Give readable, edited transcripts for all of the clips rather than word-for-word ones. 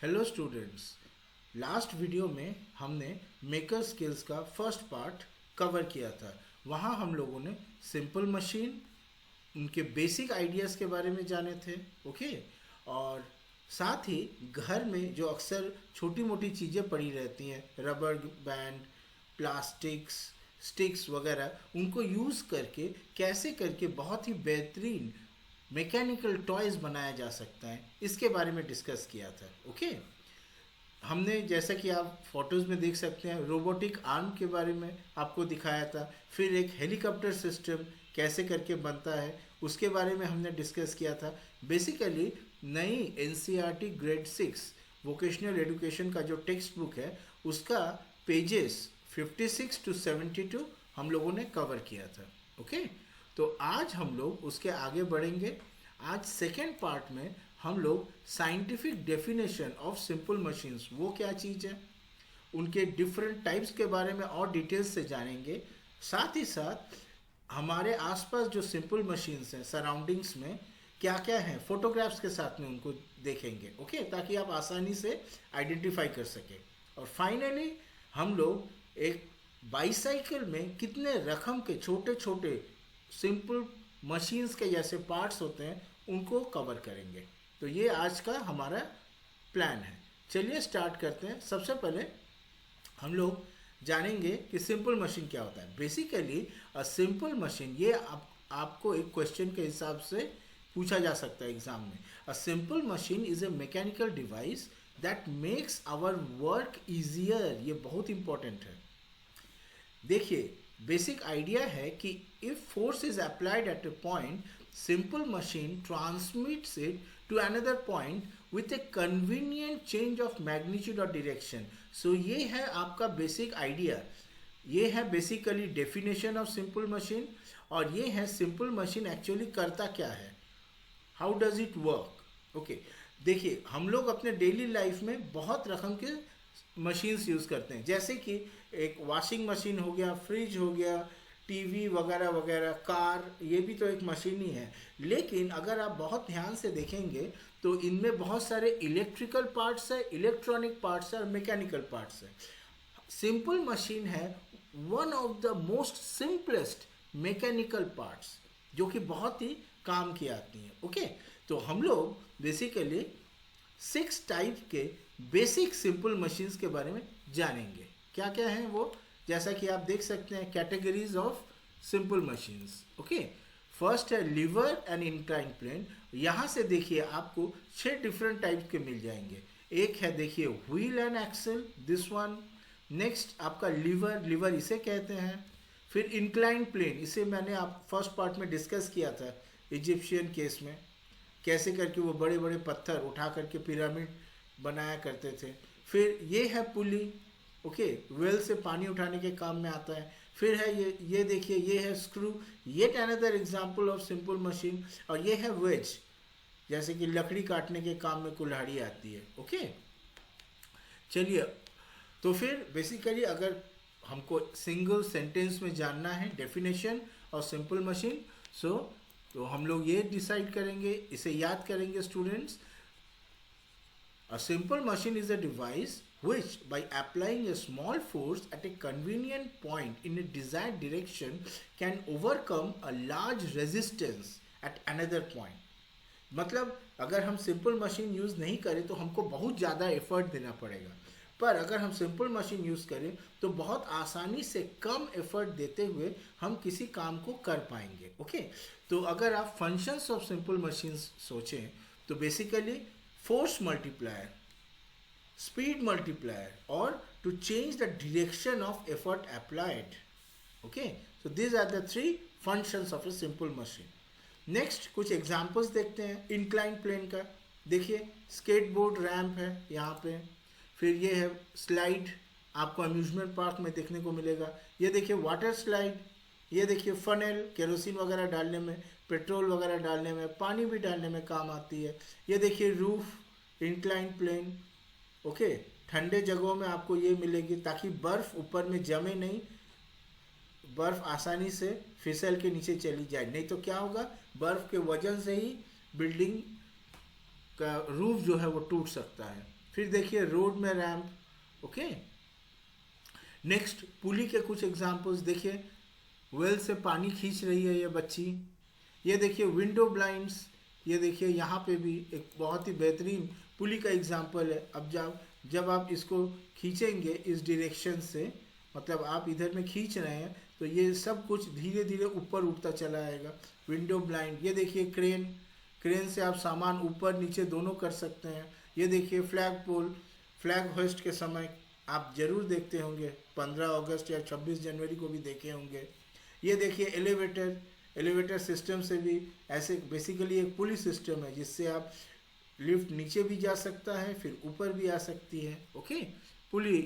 Hello students. Last video में हमने maker skills का फर्स्ट पार्ट कवर किया था। वहाँ हम लोगों ने सिंपल मशीन, उनके बेसिक आइडियाज़ के बारे में जाने थे। ओके। और साथ ही घर में जो अक्सर छोटी मोटी चीज़ें पड़ी रहती हैं, रबर बैंड, प्लास्टिक्स, स्टिक्स वगैरह, उनको यूज़ करके कैसे करके बहुत ही बेहतरीन मैकेनिकल टॉयज़ बनाया जा सकता है, इसके बारे में डिस्कस किया था। ओके। हमने, जैसा कि आप फोटोज़ में देख सकते हैं, रोबोटिक आर्म के बारे में आपको दिखाया था। फिर एक हेलीकॉप्टर सिस्टम कैसे करके बनता है, उसके बारे में हमने डिस्कस किया था। बेसिकली नई एनसीईआरटी ग्रेड 6 वोकेशनल एजुकेशन का जो टेक्स्ट बुक है, उसका पेजेस 56 to 72 हम लोगों ने कवर किया था। ओके। तो आज हम लोग उसके आगे बढ़ेंगे। आज सेकेंड पार्ट में हम लोग scientific definition of simple machines, वो क्या चीज़ है, उनके डिफरेंट टाइप्स के बारे में और डिटेल्स से जानेंगे। साथ ही साथ हमारे आसपास जो सिंपल मशीन्स हैं, सराउंडिंग्स में क्या क्या है, फोटोग्राफ्स के साथ में उनको देखेंगे। ओके, ताकि आप आसानी से आइडेंटिफाई कर सकें। और फाइनली हम लोग एक बाईसाइकिल में कितने रकम के छोटे छोटे सिंपल मशीन्स के जैसे पार्ट्स होते हैं, उनको कवर करेंगे। तो ये आज का हमारा प्लान है। चलिए स्टार्ट करते हैं। सबसे पहले हम लोग जानेंगे कि सिंपल मशीन क्या होता है। बेसिकली अ सिंपल मशीन, ये आपको एक क्वेश्चन के हिसाब से पूछा जा सकता है एग्जाम में। A simple machine is a mechanical device that makes our work easier. ये बहुत इंपॉर्टेंट है। देखिए, बेसिक आइडिया है कि if force is applied at a point, simple machine transmits it to another point with a convenient change of magnitude और direction. So ये है आपका बेसिक आइडिया। ये है basically definition of simple machine. और ये है सिंपल मशीन एक्चुअली करता क्या है, how does it work. Okay, देखिए, हम लोग अपने डेली लाइफ में बहुत रकम के मशीन्स यूज़ करते हैं, जैसे कि एक वॉशिंग मशीन हो गया, फ्रिज हो गया, टीवी वगैरह वगैरह, कार, ये भी तो एक मशीन ही है। लेकिन अगर आप बहुत ध्यान से देखेंगे तो इनमें बहुत सारे इलेक्ट्रिकल पार्ट्स है, इलेक्ट्रॉनिक पार्ट्स है और मैकेनिकल पार्ट्स है। सिंपल मशीन है one of the most simplest mechanical parts, जो कि बहुत ही काम की आती हैं। ओके, तो हम लोग बेसिकली 6 टाइप के बेसिक सिंपल मशीन्स के बारे में जानेंगे। क्या क्या हैं वो, जैसा कि आप देख सकते हैं, categories of simple machines. Okay, first है लीवर एंड इंक्लाइन प्लेन। यहाँ से देखिए आपको 6 डिफरेंट टाइप के मिल जाएंगे। एक है, देखिए, wheel and axle, this one. Next आपका लीवर इसे कहते हैं। फिर इंक्लाइन प्लेन, इसे मैंने आप फर्स्ट पार्ट में डिस्कस किया था इजिप्शियन केस में, कैसे करके वो बड़े बड़े पत्थर उठा करके पिरामिड बनाया करते थे। फिर ये है पुली। ओके, वेल से पानी उठाने के काम में आता है। फिर है ये देखिए, ये है स्क्रू, ये another example of simple machine. और ये है वेज, जैसे कि लकड़ी काटने के काम में कुल्हाड़ी आती है। ओके, चलिए, तो फिर बेसिकली अगर हमको सिंगल सेंटेंस में जानना है डेफिनेशन और सिंपल मशीन, तो हम लोग ये डिसाइड करेंगे, इसे याद करेंगे students. A simple machine is a device which, by applying a small force at a convenient point in a desired direction, can overcome a large resistance at another point. मतलब अगर हम सिंपल मशीन यूज़ नहीं करें तो हमको बहुत ज़्यादा effort देना पड़ेगा, पर अगर हम सिंपल मशीन यूज़ करें तो बहुत आसानी से कम एफर्ट देते हुए हम किसी काम को कर पाएंगे। ओके, तो अगर आप फंक्शंस ऑफ सिंपल मशीन सोचें तो basically force multiplier, speed multiplier, or to change the direction of effort applied. Okay, so these are the 3 functions of a simple machine. Next कुछ एग्जांपल्स देखते हैं इंक्लाइन प्लेन का। देखिए, skateboard ramp है यहाँ पे। फिर ये है स्लाइड, आपको अम्यूजमेंट पार्क में देखने को मिलेगा। ये देखिए वाटर स्लाइड। ये देखिए फनल, केरोसिन वगैरह डालने में, पेट्रोल वगैरह डालने में, पानी भी डालने में काम आती है। ये देखिए रूफ, इंक्लाइन प्लेन। ओके, ठंडे जगहों में आपको ये मिलेगी ताकि बर्फ़ ऊपर में जमे नहीं, बर्फ़ आसानी से फिसल के नीचे चली जाए। नहीं तो क्या होगा, बर्फ़ के वजन से ही बिल्डिंग का रूफ जो है वो टूट सकता है। फिर देखिए रोड में रैंप, ओके। नेक्स्ट पुली के कुछ एग्जांपल्स देखिए, वेल से पानी खींच रही है ये बच्ची। ये देखिए विंडो ब्लाइंड्स, ये देखिए यहाँ पे भी एक बहुत ही बेहतरीन पुली का एग्जांपल है। अब जब आप इसको खींचेंगे इस डायरेक्शन से, मतलब आप इधर में खींच रहे हैं तो ये सब कुछ धीरे धीरे ऊपर उठता चला आएगा। विंडो ब्लाइंड, ये देखिए क्रेन, क्रेन से आप सामान ऊपर नीचे दोनों कर सकते हैं। ये देखिए फ्लैग पोल, फ्लैग होस्ट के समय आप जरूर देखते होंगे, 15 अगस्त या 26 जनवरी को भी देखे होंगे। ये देखिए एलिवेटर, एलिवेटर सिस्टम से भी ऐसे बेसिकली एक पुली सिस्टम है जिससे आप लिफ्ट नीचे भी जा सकता है फिर ऊपर भी आ सकती है, okay. Pulley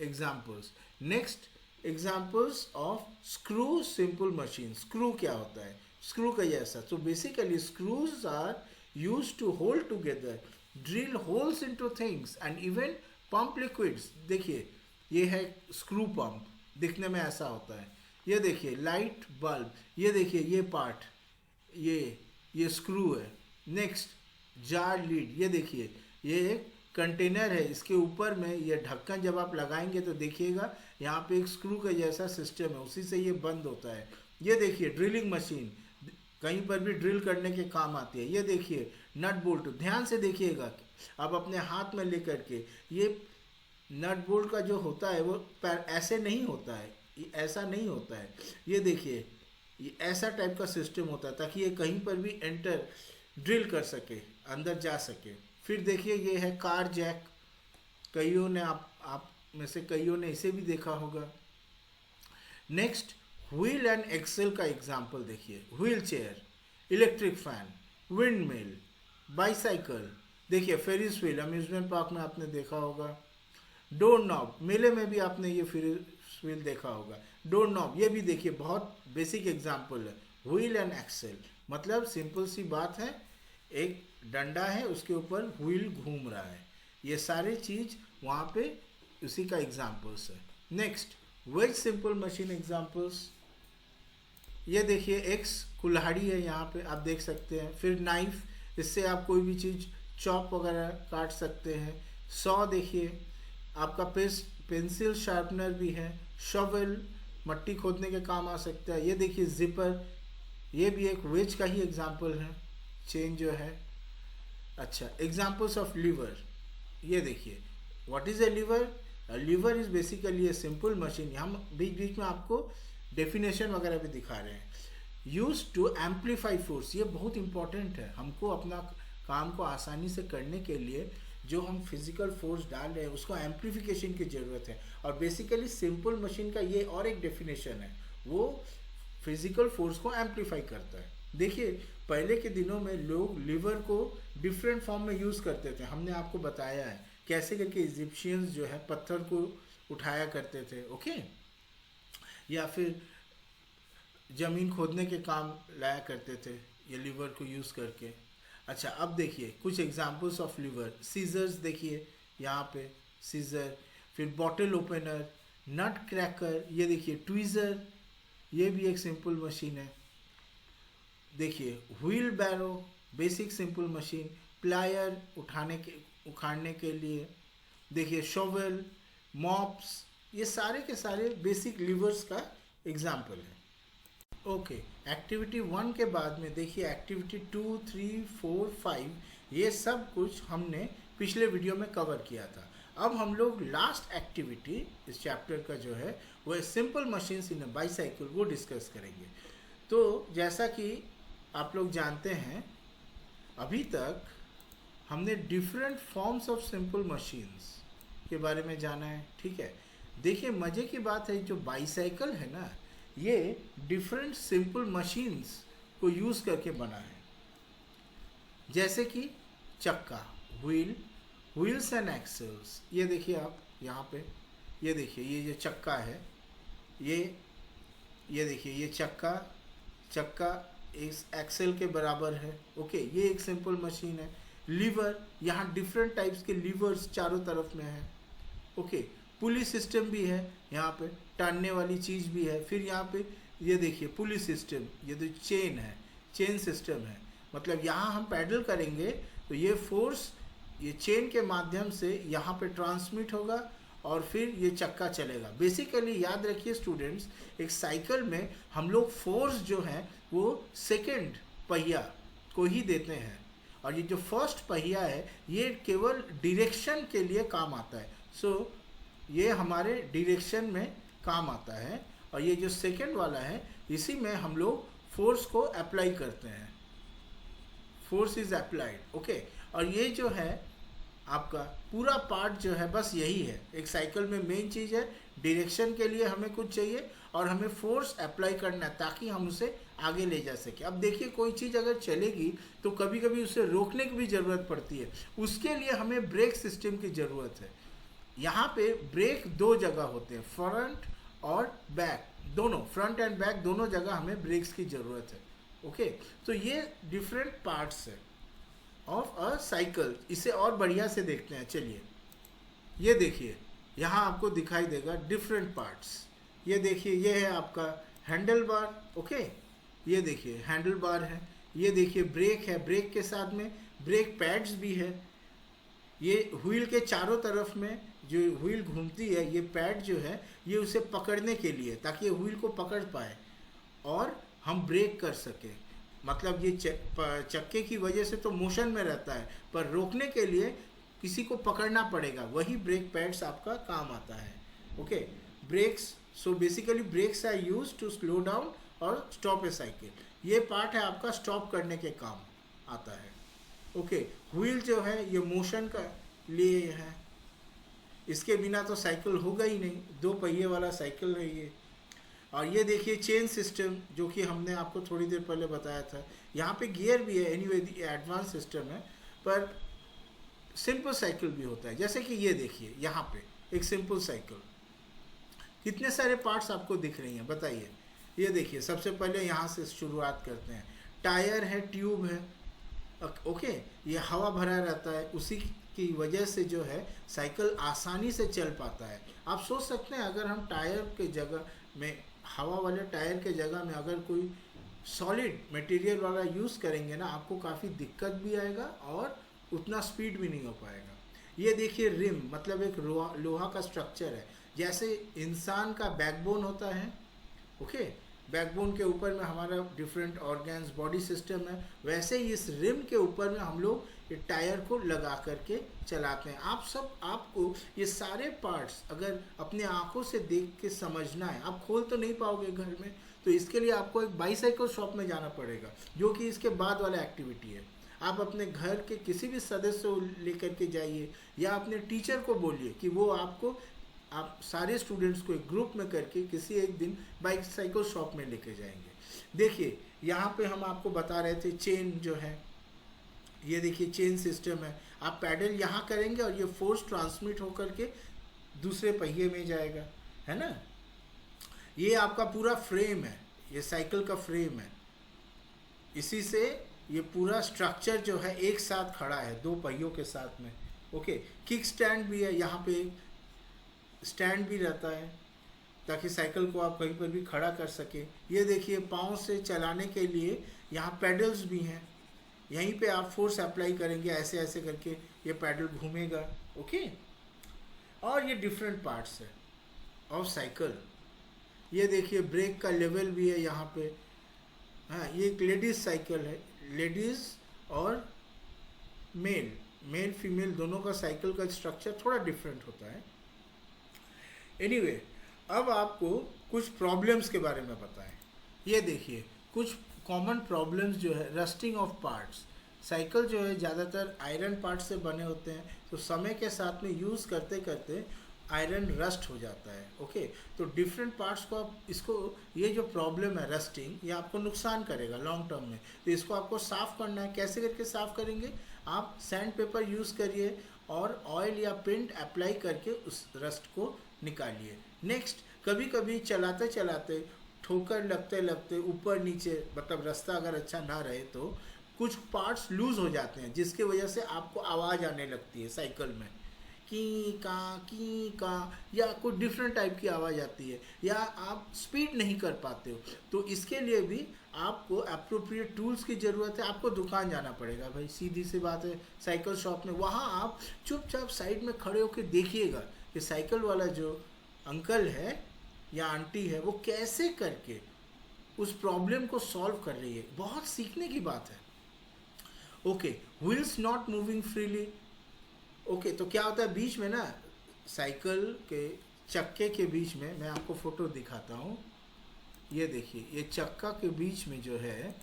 examples. Next examples of screw simple machine. Screw क्या होता है? स्क्रू का जैसा, तो basically screws are used to hold together, drill holes into things and even pump liquids. देखिए ये है स्क्रू पंप, दिखने में ऐसा होता है। ये देखिए लाइट बल्ब, ये देखिए ये पार्ट, ये स्क्रू है। नेक्स्ट जार लीड, ये देखिए ये एक कंटेनर है, इसके ऊपर में ये ढक्कन जब आप लगाएंगे तो देखिएगा यहाँ पे एक स्क्रू का जैसा सिस्टम है, उसी से ये बंद होता है। ये देखिए ड्रिलिंग मशीन, कहीं पर भी ड्रिल करने के काम आती है। ये देखिए नट बोल्ट, ध्यान से देखिएगा, आप अपने हाथ में लेकर के, ये नट बोल्ट का जो होता है वो ऐसे नहीं होता है, ये ऐसा नहीं होता है। ये देखिए ये ऐसा टाइप का सिस्टम होता है ताकि ये कहीं पर भी एंटर ड्रिल कर सके, अंदर जा सके। फिर देखिए ये है कार जैक, कईयों ने आप में से कईयों ने इसे भी देखा होगा। नेक्स्ट व्हील एंड एक्सेल का एग्जांपल देखिए, wheel chair, electric fan, wind mill, bicycle, देखिए फेरिस व्हील, अम्यूजमेंट पार्क में आपने देखा होगा। डोर नॉब, मेले में भी आपने ये फेरिस व्हील देखा होगा। डोर नॉब, ये भी देखिए बहुत बेसिक एग्जांपल है। व्हील एंड एक्सेल, मतलब सिंपल सी बात है, एक डंडा है उसके ऊपर व्हील घूम रहा है, ये सारे चीज वहाँ पे उसी का एग्जांपल्स है। Next wedge simple machine examples, ये देखिए एक्स कुल्हाड़ी है, यहाँ पे आप देख सकते हैं। फिर नाइफ, इससे आप कोई भी चीज़ चॉप वगैरह काट सकते हैं। सॉ देखिए, आपका पेंसिल शार्पनर भी है। शॉवेल, मट्टी खोदने के काम आ सकता है। ये देखिए जिपर, ये भी एक वेज का ही एग्जांपल है, चेन जो है। अच्छा, एग्जांपल्स ऑफ लीवर, ये देखिए what is a lever? Lever is basically a simple machine, हम बीच बीच में आपको डेफिनेशन वगैरह भी दिखा रहे हैं। यूज टू एम्पलीफाई फोर्स, ये बहुत इंपॉर्टेंट है, हमको अपना काम को आसानी से करने के लिए जो हम फिजिकल फोर्स डाल रहे हैं उसको एम्पलीफिकेशन की ज़रूरत है। और बेसिकली सिंपल मशीन का ये और एक डेफिनेशन है, वो फिजिकल फोर्स को एम्पलीफाई करता है। देखिए पहले के दिनों में लोग लीवर को डिफरेंट फॉर्म में यूज़ करते थे, हमने आपको बताया है कैसे करके इजिप्शियंस जो है पत्थर को उठाया करते थे, ओके, या फिर ज़मीन खोदने के काम लाया करते थे ये लीवर को यूज़ करके। अच्छा, अब देखिए कुछ एग्जांपल्स ऑफ लीवर। सीजर्स देखिए यहाँ पे सीजर, फिर बॉटल ओपनर, नट क्रैकर, ये देखिए ट्वीज़र, ये भी एक सिंपल मशीन है। देखिए व्हील बैरो, बेसिक सिंपल मशीन। प्लायर, उखाड़ने के लिए। देखिए शोवेल, मॉप्स, ये सारे के सारे बेसिक लीवर्स का एग्जाम्पल है। ओके, एक्टिविटी 1 के बाद में देखिए एक्टिविटी 2, 3, 4, 5, ये सब कुछ हमने पिछले वीडियो में कवर किया था। अब हम लोग लास्ट एक्टिविटी इस चैप्टर का जो है वो सिंपल मशीन्स इन बाईसाइकिल, वो डिस्कस करेंगे। तो जैसा कि आप लोग जानते हैं, अभी तक हमने different forms of simple machines के बारे में जाना है, ठीक है। देखिए मज़े की बात है, जो बाईसाइकिल है ना, ये डिफरेंट सिंपल मशीन्स को यूज़ करके बना है। जैसे कि चक्का, व्हील, व्हील्स एंड एक्सेल्स, ये देखिए आप यहाँ पे, ये देखिए ये चक्का है, ये देखिए ये चक्का इस एक्सेल के बराबर है, ओके, ये एक सिंपल मशीन है। लीवर, यहाँ डिफरेंट टाइप्स के लीवर्स चारों तरफ में है, ओके। पुली सिस्टम भी है, यहाँ पे टानने वाली चीज़ भी है। फिर यहाँ पे ये देखिए पुली सिस्टम, ये तो चेन है, चेन सिस्टम है, मतलब यहाँ हम पैडल करेंगे तो ये फोर्स ये चेन के माध्यम से यहाँ पे ट्रांसमिट होगा और फिर ये चक्का चलेगा। बेसिकली याद रखिए स्टूडेंट्स, एक साइकिल में हम लोग फोर्स जो है वो सेकंड पहिया को ही देते हैं, और ये जो फर्स्ट पहिया है ये केवल डायरेक्शन के लिए काम आता है। सो ये हमारे डायरेक्शन में काम आता है, और ये जो सेकंड वाला है इसी में हम लोग फोर्स को अप्लाई करते हैं, फोर्स इज अप्लाइड, ओके। और ये जो है आपका पूरा पार्ट जो है बस यही है। एक साइकिल में मेन चीज़ है, डायरेक्शन के लिए हमें कुछ चाहिए और हमें फोर्स अप्लाई करना है ताकि हम उसे आगे ले जा सके। अब देखिए कोई चीज़ अगर चलेगी तो कभी कभी उसे रोकने की भी ज़रूरत पड़ती है, उसके लिए हमें ब्रेक सिस्टम की ज़रूरत है। यहाँ पे ब्रेक दो जगह होते हैं, फ्रंट और बैक, दोनों फ्रंट एंड बैक दोनों जगह हमें ब्रेक्स की ज़रूरत है, ओके। तो ये डिफरेंट पार्ट्स है ऑफ अ साइकिल। इसे और बढ़िया से देखते हैं, चलिए। ये देखिए यहाँ आपको दिखाई देगा डिफरेंट पार्ट्स। ये देखिए ये है आपका हैंडल बार, ओके। ये देखिए हैंडल बार है, ये देखिए ब्रेक है, ब्रेक के साथ में ब्रेक पैड्स भी है। ये व्हील के चारों तरफ में जो व्हील घूमती है ये पैड जो है ये उसे पकड़ने के लिए, ताकि ये व्हील को पकड़ पाए और हम ब्रेक कर सके। मतलब ये चक्के की वजह से तो मोशन में रहता है, पर रोकने के लिए किसी को पकड़ना पड़ेगा, वही ब्रेक पैड्स आपका काम आता है, okay. Brakes, so basically brakes are used to slow down और स्टॉप ए साइकिल। ये पार्ट है आपका स्टॉप करने के काम आता है, ओके। व्हील जो है ये मोशन का लिए है, इसके बिना तो साइकिल होगा ही नहीं, दो पहिए वाला साइकिल है ये। और ये देखिए चेन सिस्टम जो कि हमने आपको थोड़ी देर पहले बताया था। यहाँ पे गियर भी है, एनीवे एडवांस सिस्टम है, पर सिंपल साइकिल भी होता है। जैसे कि ये देखिए यहाँ पे एक सिंपल साइकिल, कितने सारे पार्ट्स आपको दिख रही हैं बताइए। ये देखिए सबसे पहले यहाँ से शुरुआत करते हैं। टायर है, ट्यूब है, ओके। ये हवा भरा रहता है, उसी की वजह से जो है साइकिल आसानी से चल पाता है। आप सोच सकते हैं अगर हम टायर के जगह में, हवा वाले टायर के जगह में अगर कोई सॉलिड मटेरियल वाला यूज़ करेंगे ना, आपको काफ़ी दिक्कत भी आएगा और उतना स्पीड भी नहीं हो पाएगा। ये देखिए रिम, मतलब एक लोहा का स्ट्रक्चर है, जैसे इंसान का बैकबोन होता है, ओके। बैकबोन के ऊपर में हमारा डिफरेंट ऑर्गन्स, बॉडी सिस्टम है, वैसे ही इस रिम के ऊपर में हम लोग ये टायर को लगा करके चलाते हैं। आपको ये सारे पार्ट्स अगर अपने आंखों से देख के समझना है, आप खोल तो नहीं पाओगे घर में, तो इसके लिए आपको एक बाईसाइकिल शॉप में जाना पड़ेगा, जो कि इसके बाद वाला एक्टिविटी है। आप अपने घर के किसी भी सदस्य को लेकर के जाइए या अपने टीचर को बोलिए कि वो आपको, आप सारे स्टूडेंट्स को एक ग्रुप में करके किसी एक दिन बाईसाइकिल शॉप में लेके जाएंगे। देखिए यहाँ पे हम आपको बता रहे थे चेन जो है, ये देखिए चेन सिस्टम है। आप पैडल यहाँ करेंगे और ये फोर्स ट्रांसमिट होकर के दूसरे पहिए में जाएगा, है ना। ये आपका पूरा फ्रेम है, ये साइकिल का फ्रेम है, इसी से ये पूरा स्ट्रक्चर जो है एक साथ खड़ा है दो पहियों के साथ में, ओके। किक स्टैंड भी है, यहाँ पे स्टैंड भी रहता है ताकि साइकिल को आप कहीं पर भी खड़ा कर सके। ये देखिए पाँव से चलाने के लिए यहाँ पैडल्स भी हैं, यहीं पे आप फोर्स अप्लाई करेंगे, ऐसे ऐसे करके ये पैडल घूमेगा, ओके। और ये डिफरेंट पार्ट्स है ऑफ साइकिल। ये देखिए ब्रेक का लेवल भी है यहाँ पे। हाँ, ये एक लेडीज़ साइकिल है, लेडीज़ और मेल फीमेल दोनों का साइकिल का स्ट्रक्चर थोड़ा डिफरेंट होता है। एनीवे, अब आपको कुछ प्रॉब्लम्स के बारे में बताएं। ये देखिए कुछ कॉमन प्रॉब्लम्स जो है, रस्टिंग ऑफ पार्ट्स। साइकिल जो है ज़्यादातर आयरन पार्ट से बने होते हैं, तो समय के साथ में यूज़ करते करते आयरन रस्ट हो जाता है, ओके। तो डिफरेंट पार्ट्स को आप, इसको, ये जो प्रॉब्लम है रस्टिंग, ये आपको नुकसान करेगा लॉन्ग टर्म में, तो इसको आपको साफ़ करना है। कैसे करके साफ़ करेंगे? आप सैंड पेपर यूज़ करिए और ऑयल या पेंट अप्लाई करके उस रस्ट को निकालिए। नेक्स्ट, कभी कभी चलाते चलाते ठोकर लगते लगते ऊपर नीचे, मतलब रास्ता अगर अच्छा ना रहे तो कुछ पार्ट्स लूज़ हो जाते हैं, जिसके वजह से आपको आवाज़ आने लगती है साइकिल में। की का, या कोई डिफरेंट टाइप की आवाज़ आती है, या आप स्पीड नहीं कर पाते हो, तो इसके लिए भी आपको अप्रोप्रिएट टूल्स की ज़रूरत है। आपको दुकान जाना पड़ेगा भाई, सीधी सी बात है, साइकिल शॉप में। वहाँ आप चुपचाप साइड में खड़े होकर देखिएगा कि साइकिल वाला जो अंकल है या आंटी है वो कैसे करके उस प्रॉब्लम को सॉल्व कर रही है। बहुत सीखने की बात है। Okay, wheels not moving freely. Okay, तो क्या होता है बीच में ना, साइकिल के चक्के के बीच में, मैं आपको फोटो दिखाता हूँ, ये देखिए, ये चक्का के बीच में जो है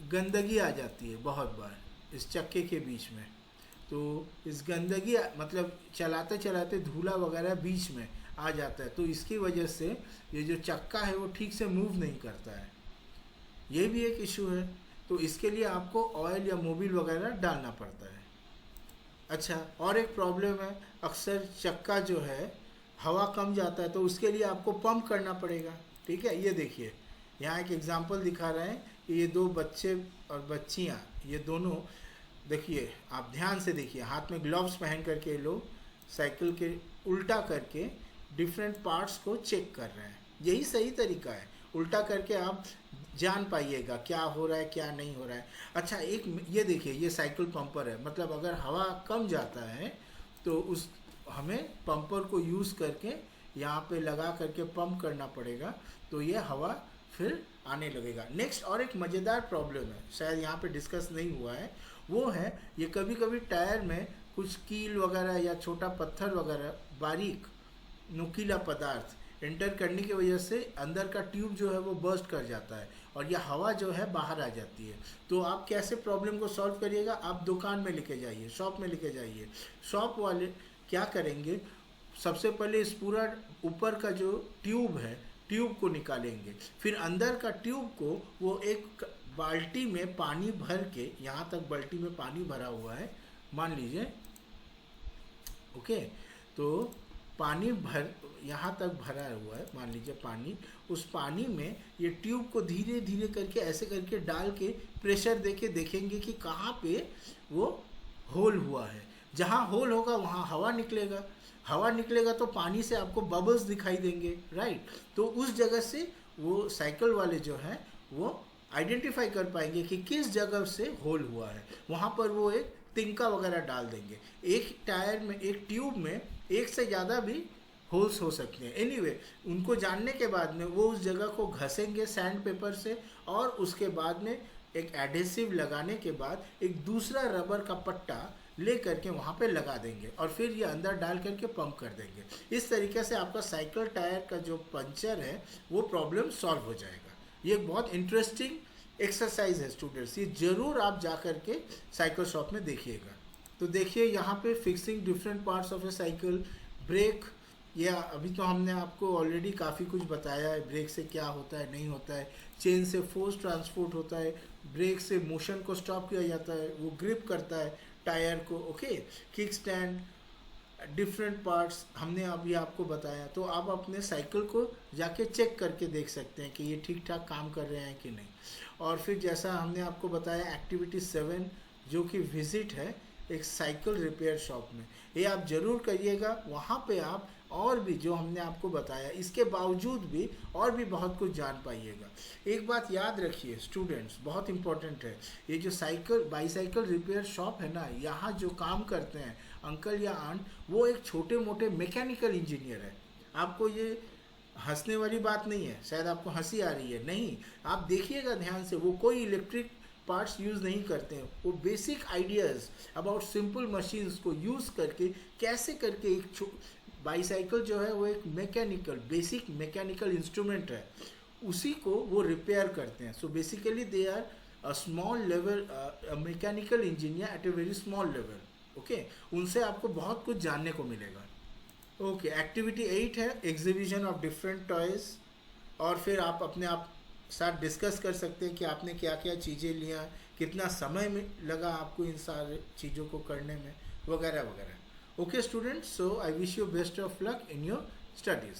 गंदगी आ जाती है बहुत बार इस चक्के के बीच में। तो इस गंदगी मतलब चलाते चलाते धूला वगैरह बीच में आ जाता है, तो इसकी वजह से ये जो चक्का है वो ठीक से मूव नहीं करता है। ये भी एक इशू है, तो इसके लिए आपको ऑयल या मोबिल वगैरह डालना पड़ता है। अच्छा, और एक प्रॉब्लम है, अक्सर चक्का जो है हवा कम जाता है, तो उसके लिए आपको पंप करना पड़ेगा। ठीक है, ये देखिए, यहाँ एक एग्जांपल दिखा रहे हैं कि ये दो बच्चे और बच्चियाँ, ये दोनों देखिए, आप ध्यान से देखिए, हाथ में ग्लव्स पहन करके लोग साइकिल के उल्टा करके डिफरेंट पार्ट्स को चेक कर रहे हैं। यही सही तरीका है, उल्टा करके आप जान पाइएगा क्या हो रहा है क्या नहीं हो रहा है। अच्छा, एक ये देखिए, ये साइकिल पंपर है, मतलब अगर हवा कम जाता है तो उस हमें पंपर को यूज़ करके यहाँ पे लगा करके पंप करना पड़ेगा, तो ये हवा फिर आने लगेगा। नेक्स्ट, और एक मज़ेदार प्रॉब्लम है, शायद यहाँ पे डिस्कस नहीं हुआ है, वो है ये कभी कभी टायर में कुछ कील वगैरह या छोटा पत्थर वगैरह, बारीक नुकीला पदार्थ एंटर करने की वजह से अंदर का ट्यूब जो है वो बर्स्ट कर जाता है और यह हवा जो है बाहर आ जाती है। तो आप कैसे प्रॉब्लम को सॉल्व करिएगा? आप दुकान में लेके जाइए, शॉप में लेके जाइए। शॉप वाले क्या करेंगे, सबसे पहले इस पूरा ऊपर का जो ट्यूब है, ट्यूब को निकालेंगे, फिर अंदर का ट्यूब को वो एक बाल्टी में पानी भर के, यहाँ तक बाल्टी में पानी भरा हुआ है मान लीजिए, ओके, तो पानी भर यहाँ तक भरा हुआ है मान लीजिए पानी, उस पानी में ये ट्यूब को धीरे धीरे करके ऐसे करके डाल के प्रेशर देके देखेंगे कि कहाँ पे वो होल हुआ है। जहाँ होल होगा वहाँ हवा निकलेगा, हवा निकलेगा तो पानी से आपको बबल्स दिखाई देंगे, राइट। तो उस जगह से वो साइकिल वाले जो हैं वो आइडेंटिफाई कर पाएंगे कि किस जगह से होल हुआ है, वहाँ पर वो एक तिनका वगैरह डाल देंगे। एक टायर में, एक ट्यूब में एक से ज़्यादा भी होल्स हो सकते हैं। एनीवे, उनको जानने के बाद में वो उस जगह को घसेंगे सैंड पेपर से, और उसके बाद में एक एडहेसिव लगाने के बाद एक दूसरा रबर का पट्टा ले करके वहाँ पे लगा देंगे और फिर ये अंदर डाल करके पंप कर देंगे। इस तरीके से आपका साइकिल टायर का जो पंचर है वो प्रॉब्लम सॉल्व हो जाएगा। ये बहुत इंटरेस्टिंग एक्सरसाइज है स्टूडेंट्स, ये ज़रूर आप जा करके साइकिल शॉप में देखिएगा। तो देखिए यहाँ पे fixing different parts of a cycle, brake, या अभी तो हमने आपको ऑलरेडी काफ़ी कुछ बताया है, ब्रेक से क्या होता है नहीं होता है, चेन से फोर्स ट्रांसपोर्ट होता है, ब्रेक से मोशन को स्टॉप किया जाता है, वो ग्रिप करता है टायर को, okay, kick stand, different parts हमने अभी आपको बताया। तो आप अपने साइकिल को जाके चेक करके देख सकते हैं कि ये ठीक ठाक काम कर रहे हैं कि नहीं। और फिर जैसा हमने आपको बताया एक्टिविटी 7 जो कि विजिट है एक साइकिल रिपेयर शॉप में, ये आप ज़रूर करिएगा। वहाँ पे आप और भी जो हमने आपको बताया इसके बावजूद भी और भी बहुत कुछ जान पाइएगा। एक बात याद रखिए स्टूडेंट्स, बहुत इम्पोर्टेंट है, ये जो साइकिल बाईसाइकिल रिपेयर शॉप है ना, यहाँ जो काम करते हैं अंकल या आंट, वो एक छोटे मोटे मैकेनिकल इंजीनियर है। आपको ये हंसने वाली बात नहीं है, शायद आपको हंसी आ रही है, नहीं, आप देखिएगा ध्यान से, वो कोई इलेक्ट्रिक पार्ट्स यूज़ नहीं करते हैं, वो basic ideas about simple machines को यूज़ करके कैसे करके एक बाईसाइकिल जो है वो एक मैकेनिकल, बेसिक मैकेनिकल इंस्ट्रूमेंट है, उसी को वो रिपेयर करते हैं। So basically they are a small level mechanical engineer at a very small level, okay, उनसे आपको बहुत कुछ जानने को मिलेगा। ओके, एक्टिविटी 8 है एग्जीबिशन ऑफ डिफरेंट टॉयज़, और फिर आप अपने आप साथ डिस्कस कर सकते हैं कि आपने क्या क्या चीज़ें लिया, कितना समय में लगा आपको इन सारे चीज़ों को करने में, वगैरह वगैरह। Okay students, so I wish you best of luck in your studies.